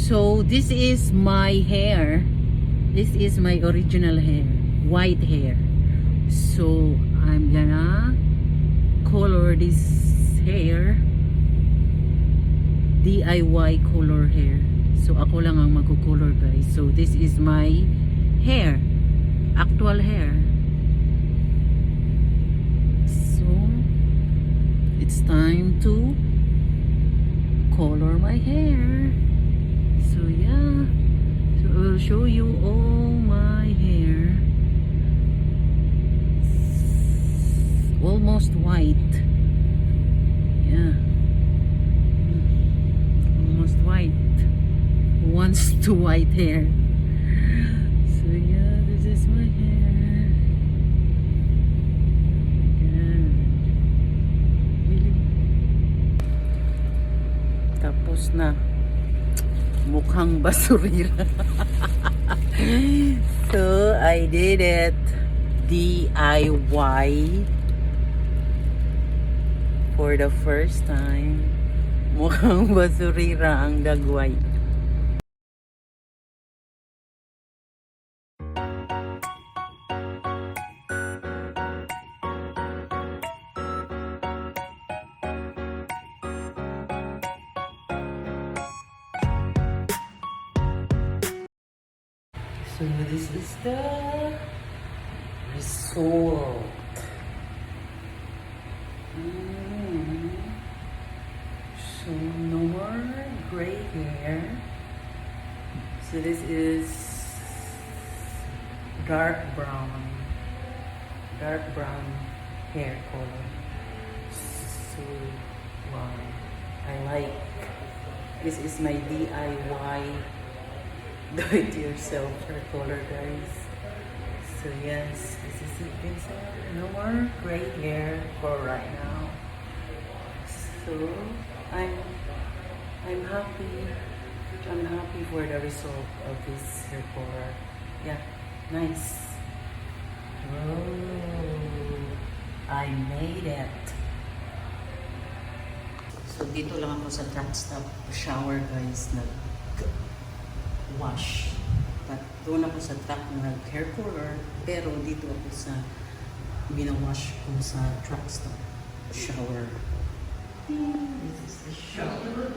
So this is my hair. This is my original hair, white hair. So I'm gonna color this hair, DIY color hair. So ako lang ang magko-color, guys. So this is my hair, actual hair. So it's time to color my hair. So yeah, so I will show you all my hair. It's almost white. Yeah, almost white. Who wants to white hair? So yeah, this is my hair. Good. Really? Tapos na. Mukhang basurira. So I did it DIY for the first time. Mukhang basurira ang dagway. So this is the result. So no more gray hair. So this is dark brown hair color. So wow, I like. This is my DIY do-it-yourself hair color, guys. So yes, this is it, guys. No more gray hair for right now. So I'm happy. I'm happy for the result of this hair color. Yeah, nice. Oh, I made it. So dito lang ako sa truck stop shower, guys. Wash. But doon ako sa truck hair color, pero dito ako sa binawash ko sa truck stop shower. This is the shower.